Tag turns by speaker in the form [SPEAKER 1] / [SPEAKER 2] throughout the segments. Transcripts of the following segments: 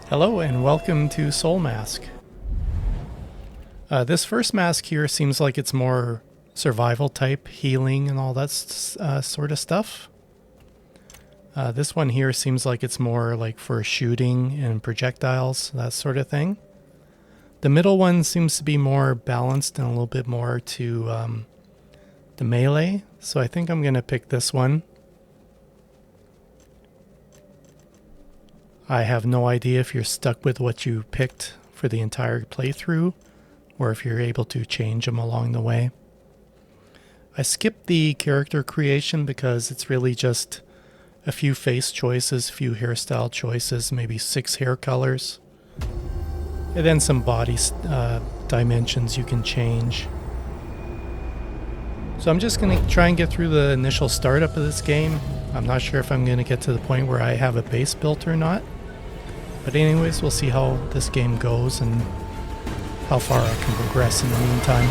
[SPEAKER 1] Hello and welcome to Soulmask. This first mask here seems like it's more survival type, healing and all that sort of stuff. This one here seems like it's more like for shooting and projectiles, that sort of thing. The middle one seems to be more balanced and a little bit more to the melee, so I think I'm going to pick this one. I have no idea if you're stuck with what you picked for the entire playthrough, or if you're able to change them along the way. I skipped the character creation because it's really just a few face choices, few hairstyle choices, maybe 6 hair colors, and then some body dimensions you can change. So I'm just going to try and get through the initial startup of this game. I'm not sure if I'm going to get to the point where I have a base built or not. But anyways, we'll see how this game goes and how far I can progress in the meantime.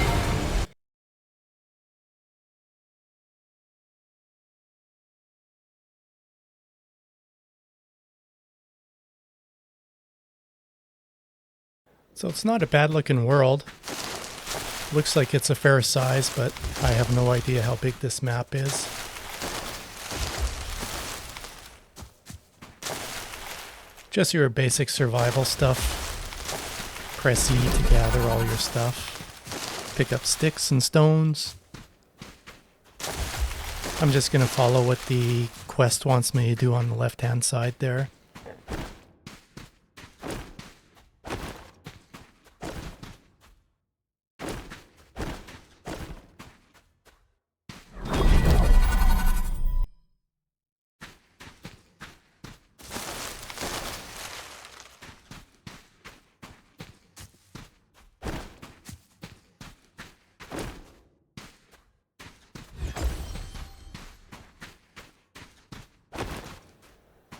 [SPEAKER 1] So it's not a bad looking world. Looks like it's a fair size, but I have no idea how big this map is. Just your basic survival stuff. Press E to gather all your stuff. Pick up sticks and stones. I'm just going to follow what the quest wants me to do on the left-hand side there.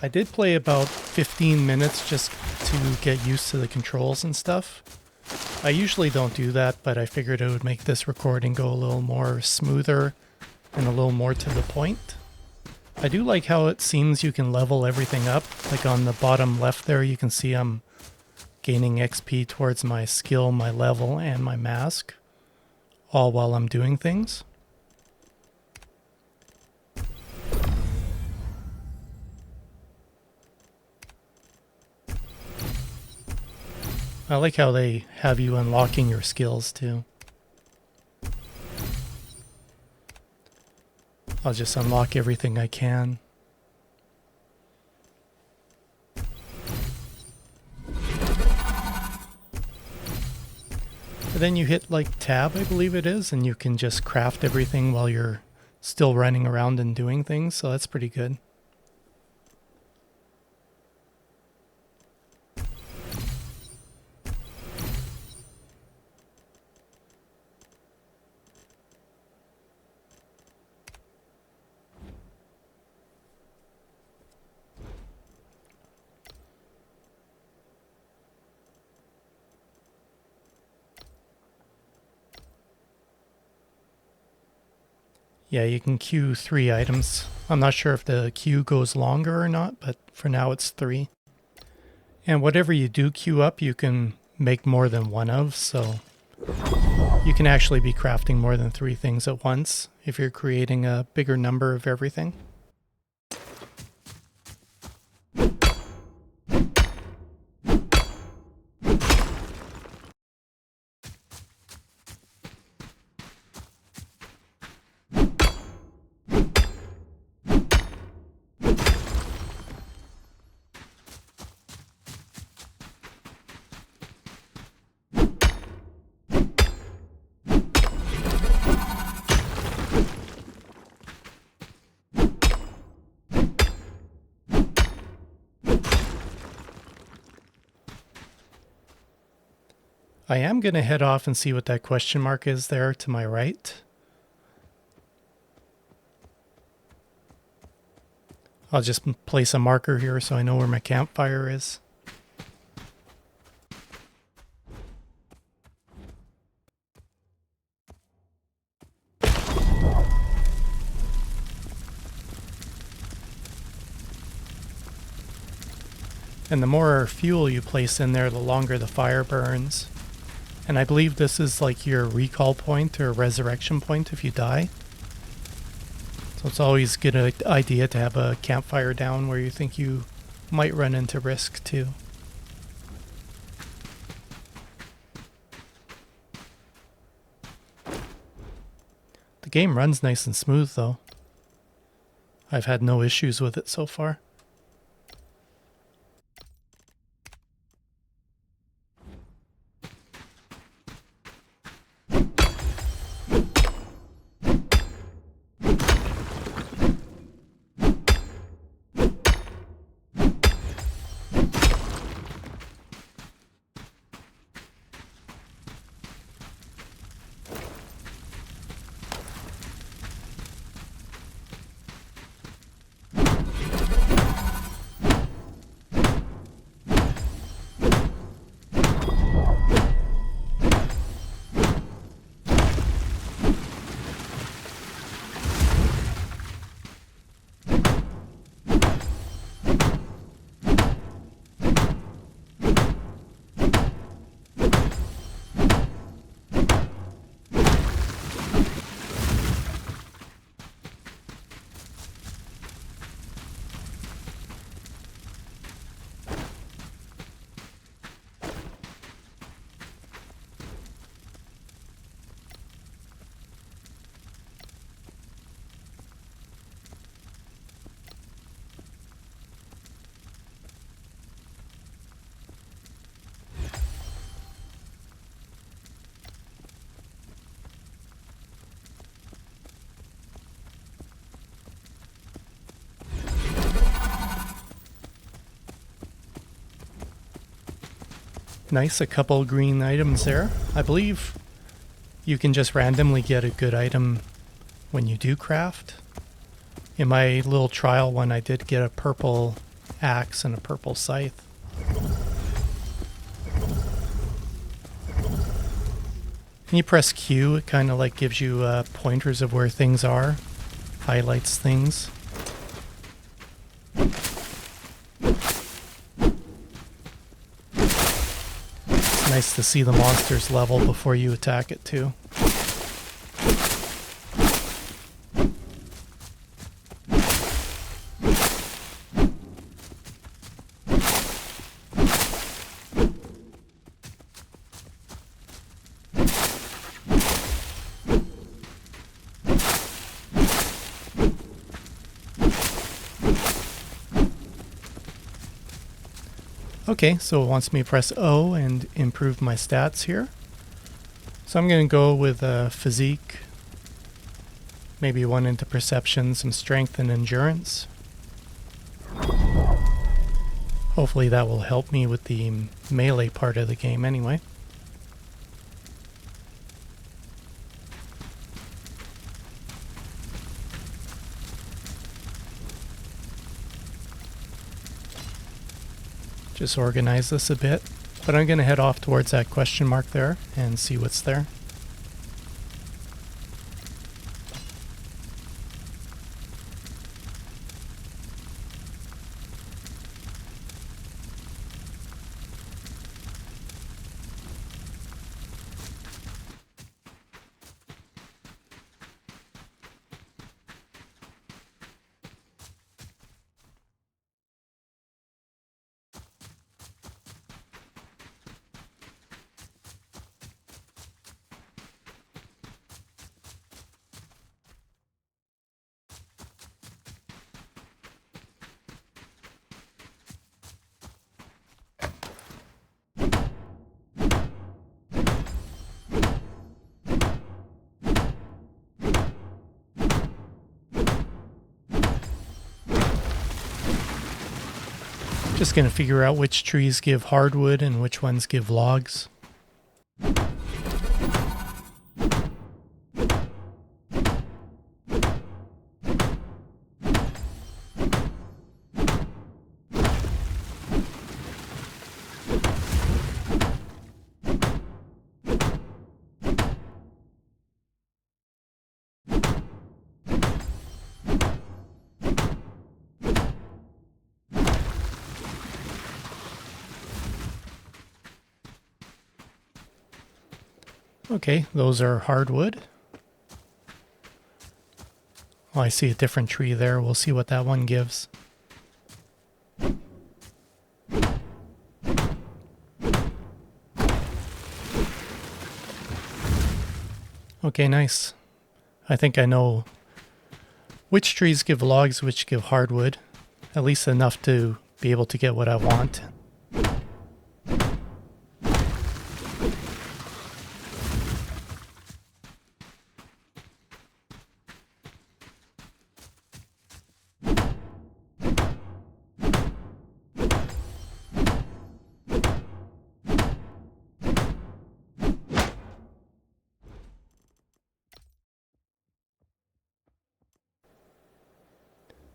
[SPEAKER 1] I did play about 15 minutes just to get used to the controls and stuff. I usually don't do that, but I figured it would make this recording go a little more smoother and a little more to the point. I do like how it seems you can level everything up. Like on the bottom left there, you can see I'm gaining XP towards my skill, my level, and my mask, all while I'm doing things. I like how they have you unlocking your skills too. I'll just unlock everything I can. And then you hit like tab, I believe it is, and you can just craft everything while you're still running around and doing things, so that's pretty good. Yeah, you can queue 3 items. I'm not sure if the queue goes longer or not, but for now it's 3. And whatever you do queue up, you can make more than one of, so you can actually be crafting more than 3 things at once if you're creating a bigger number of everything. I am going to head off and see what that question mark is there to my right. I'll just place a marker here so I know where my campfire is. And the more fuel you place in there, the longer the fire burns. And I believe this is like your recall point or resurrection point if you die. So it's always a good idea to have a campfire down where you think you might run into risk too. The game runs nice and smooth though. I've had no issues with it so far. Nice, a couple green items there. I believe you can just randomly get a good item when you do craft. In my little trial one, I did get a purple axe and a purple scythe. When you press Q, it kind of like gives you pointers of where things are, highlights things. It's nice to see the monster's level before you attack it too. Okay, so it wants me to press O and improve my stats here. So I'm going to go with physique, maybe one into perception, some strength and endurance. Hopefully that will help me with the melee part of the game anyway. Just organize this a bit, but I'm going to head off towards that question mark there and see what's there. Just going to figure out which trees give hardwood and which ones give logs. Okay, those are hardwood. Oh, I see a different tree there. We'll see what that one gives. Okay, nice. I think I know which trees give logs, which give hardwood. At least enough to be able to get what I want.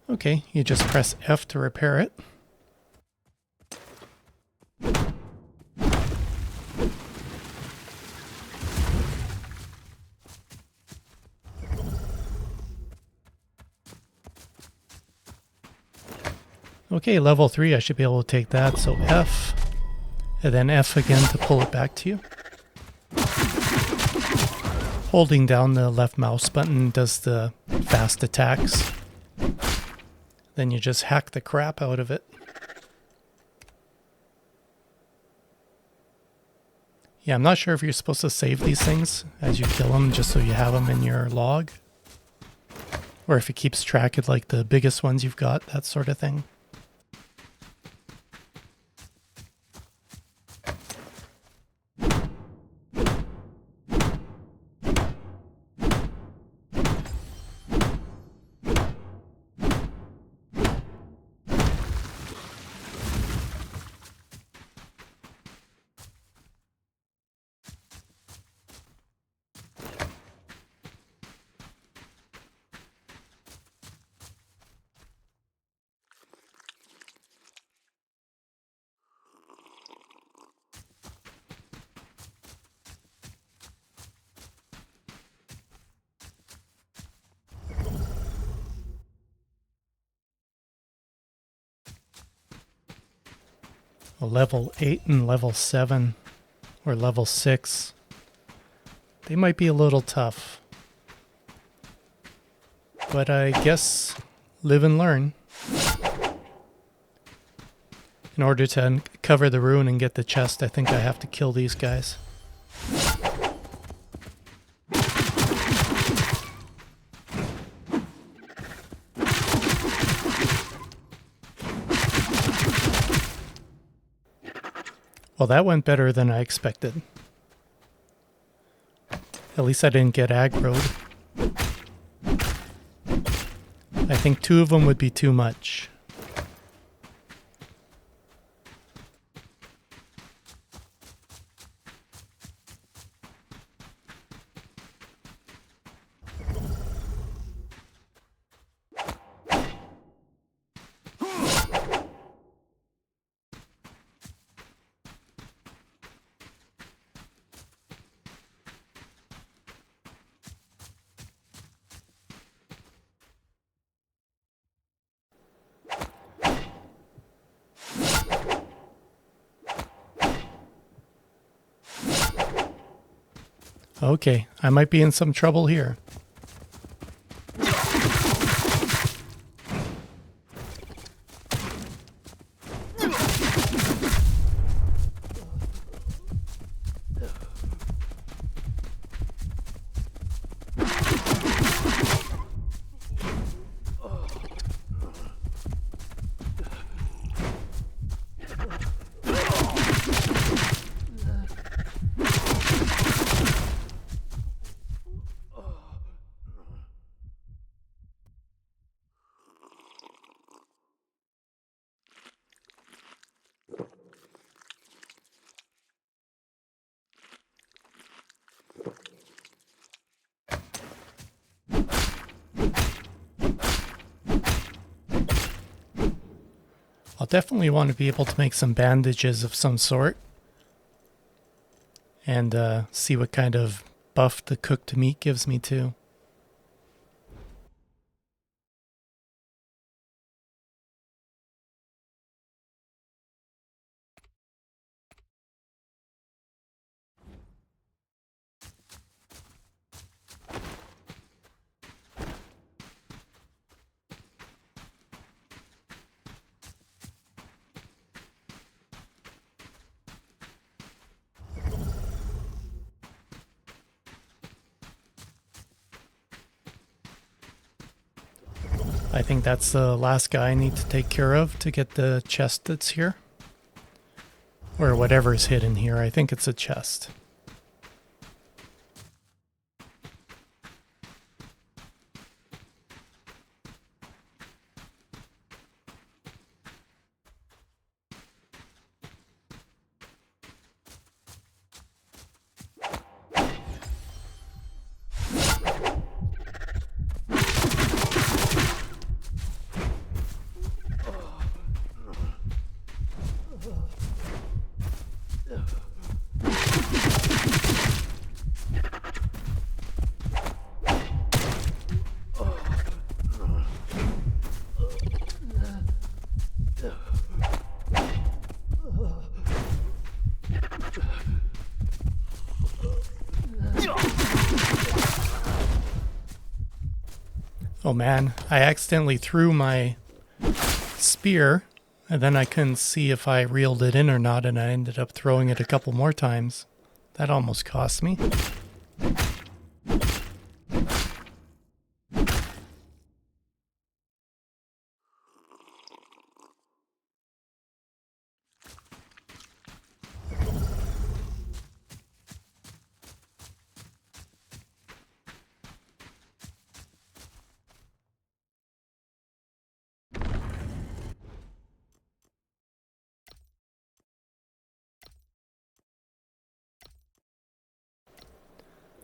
[SPEAKER 1] Okay, you just press F to repair it. Okay, level 3, I should be able to take that. So F, and then F again to pull it back to you. Holding down the left mouse button does the fast attacks. Then you just hack the crap out of it. Yeah, I'm not sure if you're supposed to save these things as you kill them just so you have them in your log. Or if it keeps track of like the biggest ones you've got, that sort of thing. A level 8 and level 7 or level 6. They might be a little tough. But I guess live and learn. In order to cover the ruin and get the chest, I think I have to kill these guys. Well, that went better than I expected. At least I didn't get aggroed. I think 2 of them would be too much. Okay, I might be in some trouble here. I'll definitely want to be able to make some bandages of some sort. And see what kind of buff the cooked meat gives me too. I think that's the last guy I need to take care of to get the chest that's here. Or whatever's hidden here. I think it's a chest. Oh man, I accidentally threw my spear, and then I couldn't see if I reeled it in or not, and I ended up throwing it a couple more times. That almost cost me.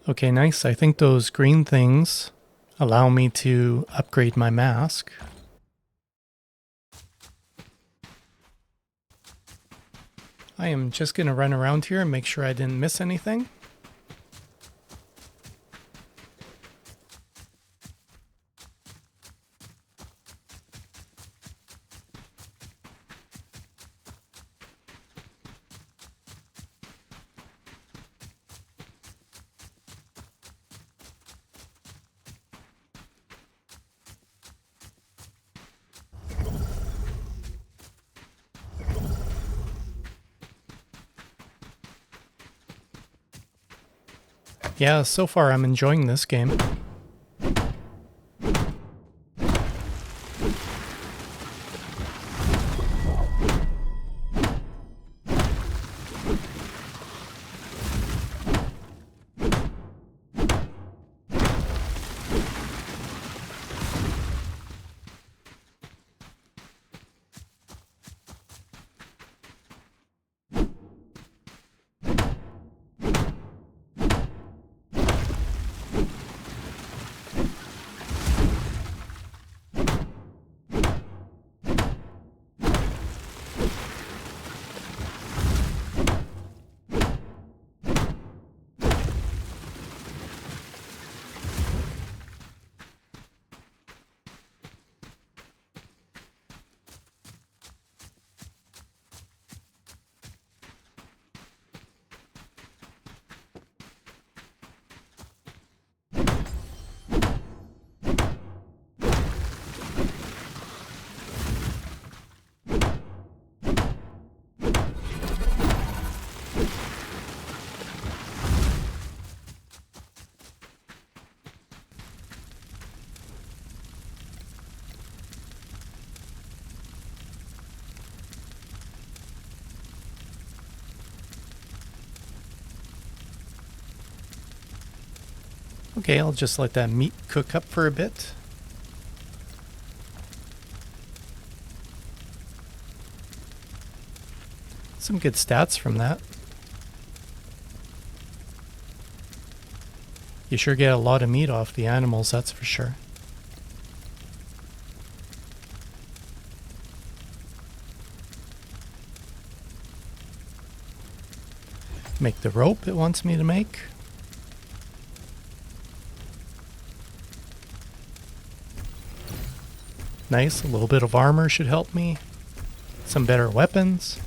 [SPEAKER 1] Okay, nice. I think those green things allow me to upgrade my mask. I am just going to run around here and make sure I didn't miss anything. Yeah, so far I'm enjoying this game. Okay, I'll just let that meat cook up for a bit. Some good stats from that. You sure get a lot of meat off the animals, that's for sure. Make the rope it wants me to make. Nice, a little bit of armor should help me. Some better weapons.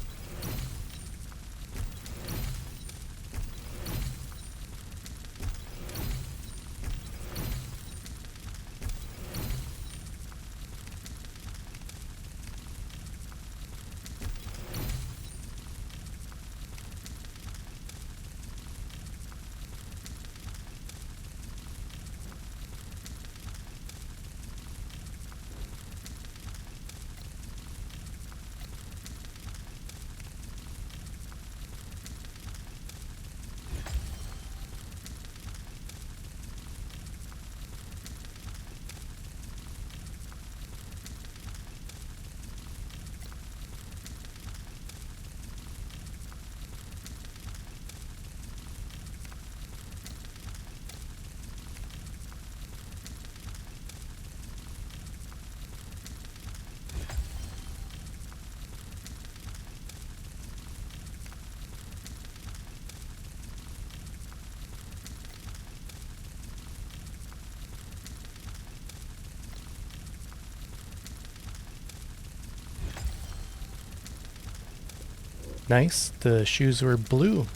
[SPEAKER 1] nice. The shoes were blue.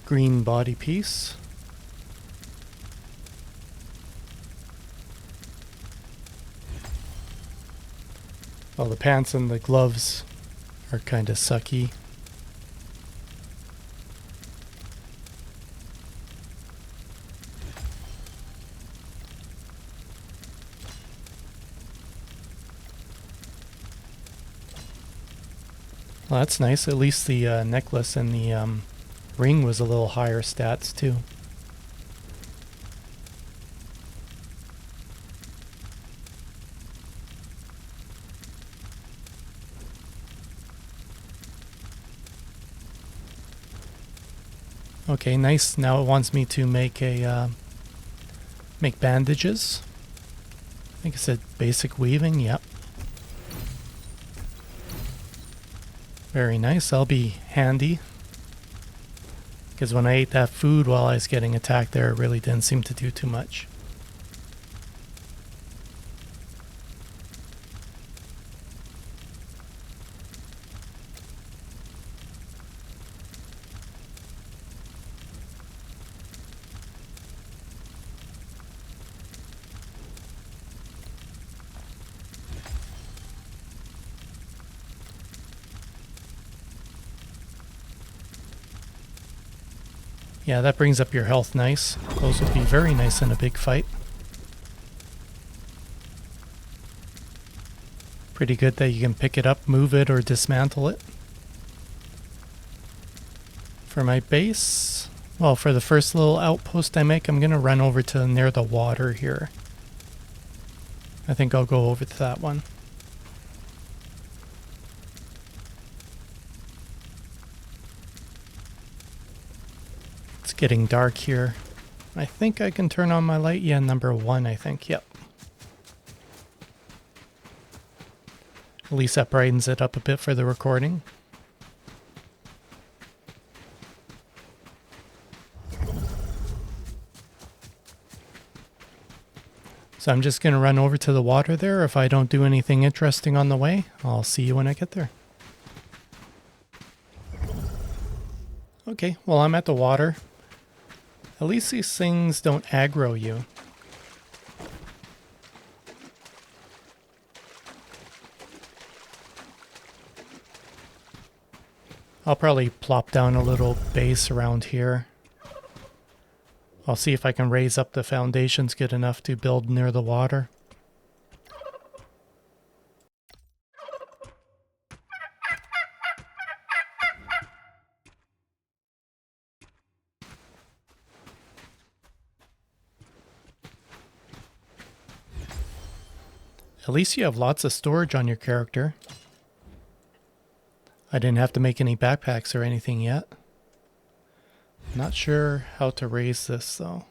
[SPEAKER 1] Green body piece. Well, the pants and the gloves are kind of sucky. Well, that's nice. At least the necklace and the ring was a little higher stats too. Okay, nice. Now it wants me to make make bandages. I think it said basic weaving. Yep. Very nice. That'll be handy. Because when I ate that food while I was getting attacked there, it really didn't seem to do too much. Yeah, that brings up your health nice. Those would be very nice in a big fight. Pretty good that you can pick it up, move it, or dismantle it. For my base, well, for the first little outpost I make, I'm going to run over to near the water here. I think I'll go over to that one. It's getting dark here. I think I can turn on my light. Yeah, number 1, I think. Yep. At least that brightens it up a bit for the recording. So I'm just going to run over to the water there. If I don't do anything interesting on the way, I'll see you when I get there. Okay, well, I'm at the water. At least these things don't aggro you. I'll probably plop down a little base around here. I'll see if I can raise up the foundations good enough to build near the water. At least you have lots of storage on your character. I didn't have to make any backpacks or anything yet. Not sure how to raise this though.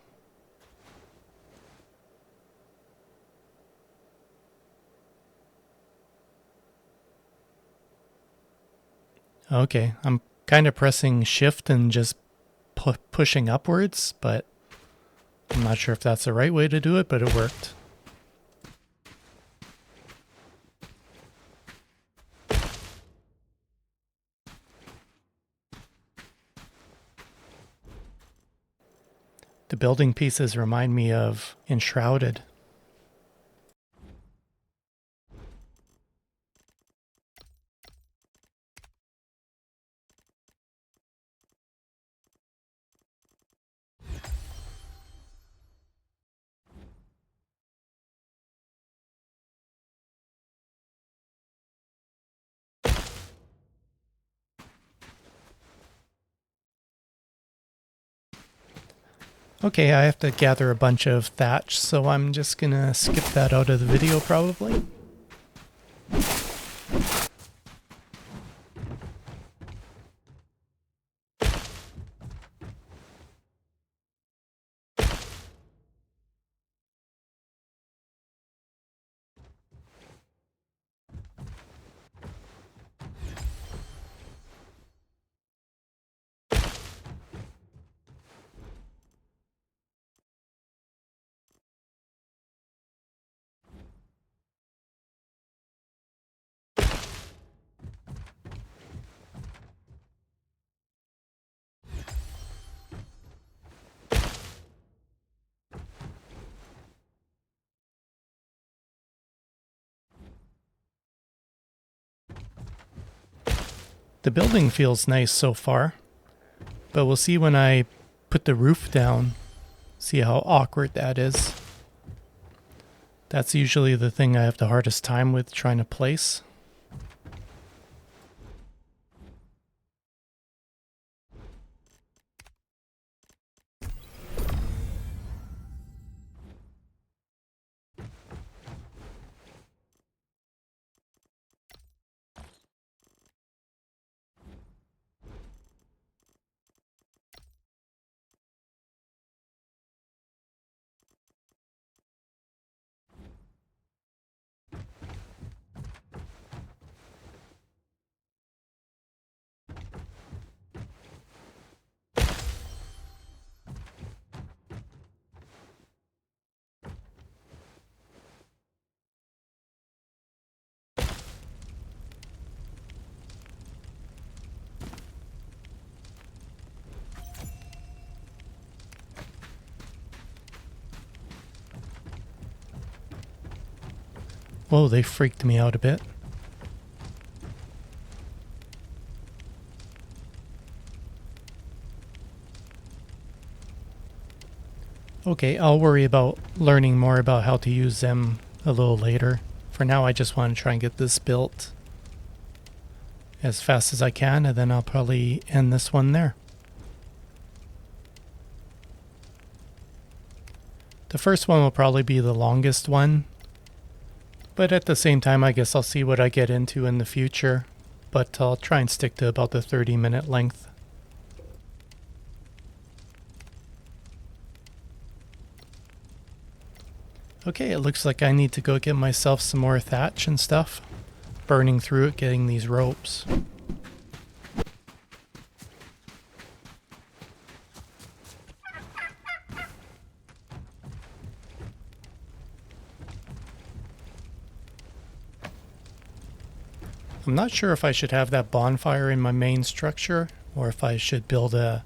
[SPEAKER 1] Okay, I'm kind of pressing shift and just pushing upwards, but I'm not sure if that's the right way to do it, but it worked. The building pieces remind me of Enshrouded. Okay, I have to gather a bunch of thatch, so I'm just gonna skip that out of the video probably. The building feels nice so far, but we'll see when I put the roof down, see how awkward that is. That's usually the thing I have the hardest time with trying to place. Whoa, they freaked me out a bit. Okay, I'll worry about learning more about how to use them a little later. For now, I just want to try and get this built as fast as I can, and then I'll probably end this one there. The first one will probably be the longest one, but at the same time, I guess I'll see what I get into in the future, but I'll try and stick to about the 30-minute length. Okay, it looks like I need to go get myself some more thatch and stuff. Burning through it, getting these ropes. I'm not sure if I should have that bonfire in my main structure or if I should build a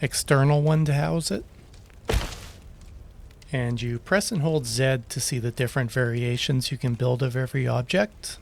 [SPEAKER 1] external one to house it. And you press and hold Z to see the different variations you can build of every object.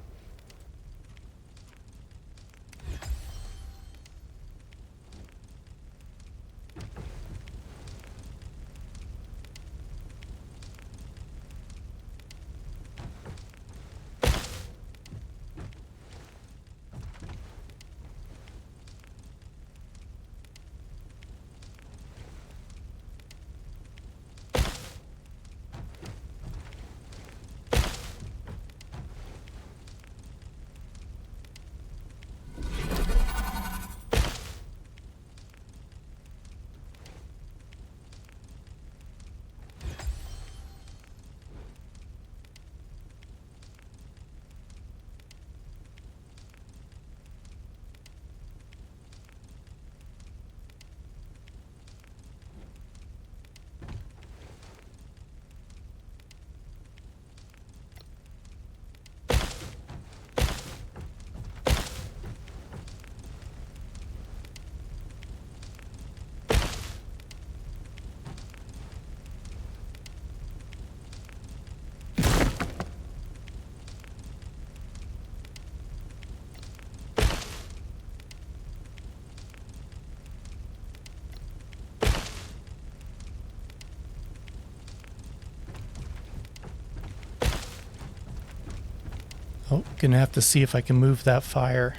[SPEAKER 1] Oh, gonna have to see if I can move that fire.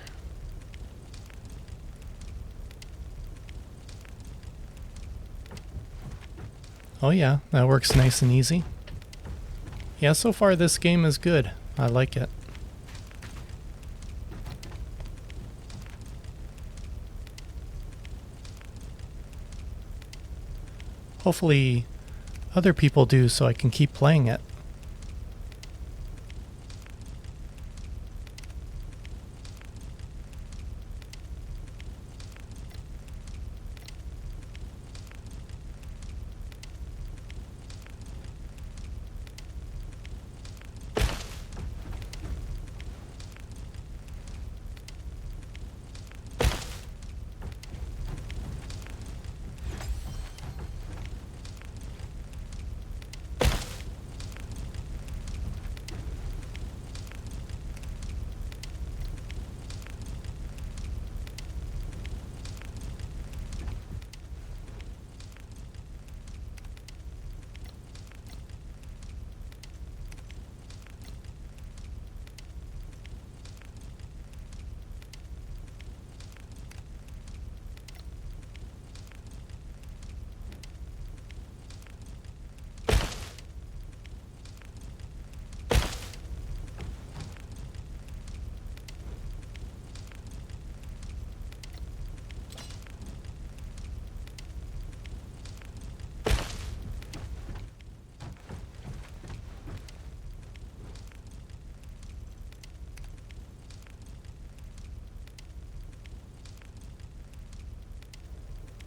[SPEAKER 1] Oh yeah, that works nice and easy. Yeah, so far this game is good. I like it. Hopefully other people do so I can keep playing it.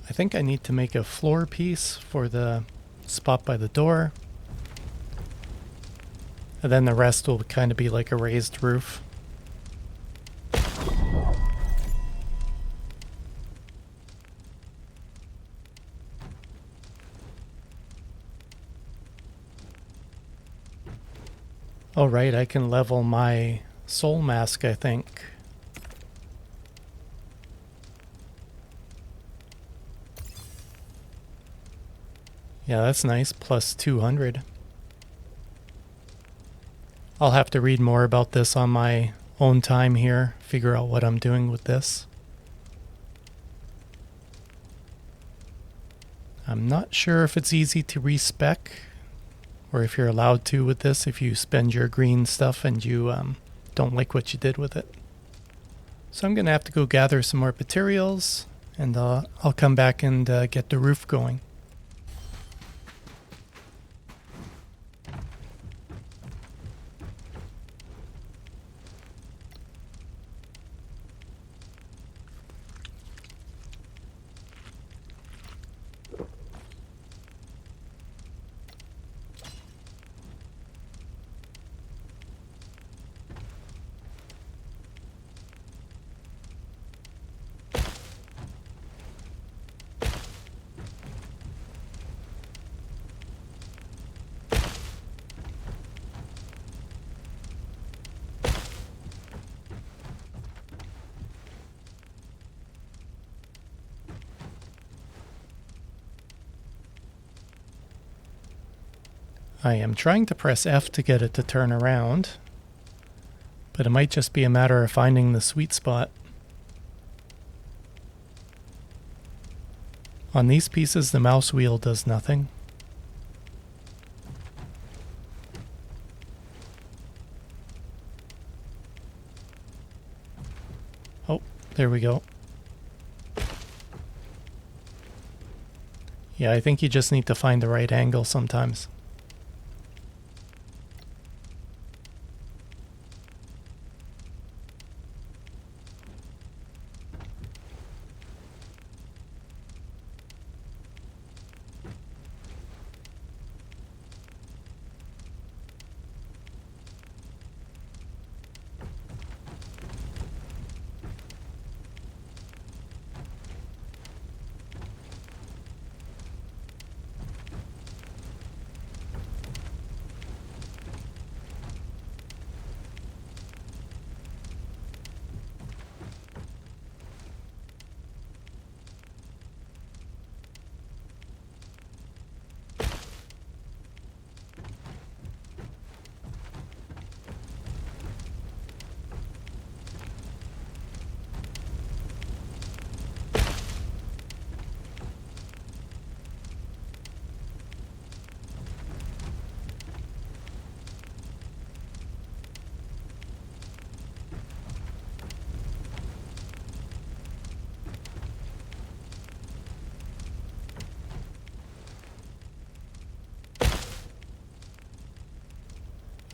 [SPEAKER 1] I think I need to make a floor piece for the spot by the door. And then the rest will kind of be like a raised roof. Oh right, I can level my Soulmask, I think. Yeah, that's nice, plus 200. I'll have to read more about this on my own time here, figure out what I'm doing with this. I'm not sure if it's easy to respec, or if you're allowed to with this if you spend your green stuff and you don't like what you did with it. So I'm going to have to go gather some more materials, and I'll come back and get the roof going. I am trying to press F to get it to turn around, but it might just be a matter of finding the sweet spot. On these pieces, the mouse wheel does nothing. Oh, there we go. Yeah, I think you just need to find the right angle sometimes.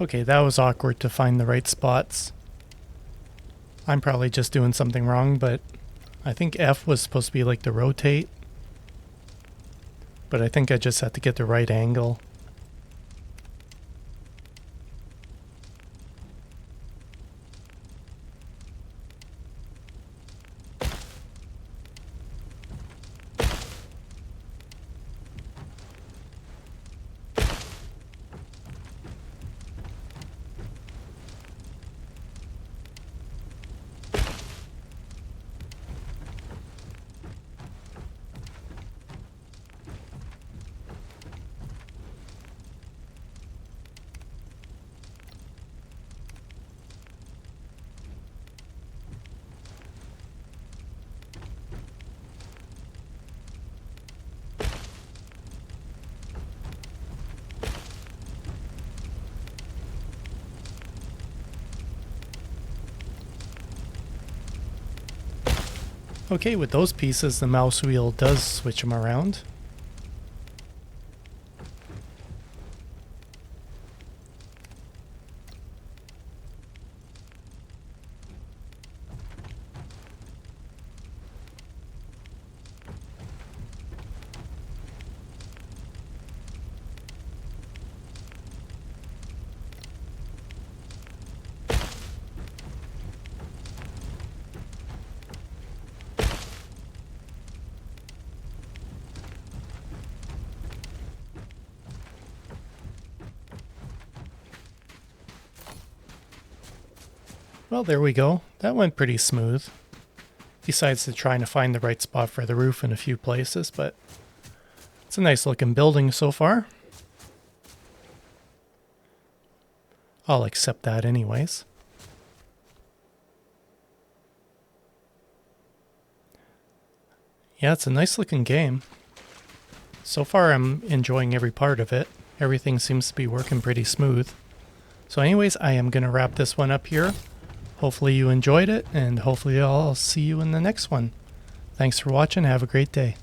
[SPEAKER 1] Okay, that was awkward to find the right spots. I'm probably just doing something wrong, but I think F was supposed to be like the rotate. But I think I just had to get the right angle. Okay, with those pieces, the mouse wheel does switch them around. Well, there we go. That went pretty smooth. Besides the trying to find the right spot for the roof in a few places, but it's a nice looking building so far. I'll accept that anyways. Yeah, it's a nice looking game. So far I'm enjoying every part of it. Everything seems to be working pretty smooth. So anyways, I am going to wrap this one up here. Hopefully you enjoyed it, and hopefully I'll see you in the next one. Thanks for watching. Have a great day.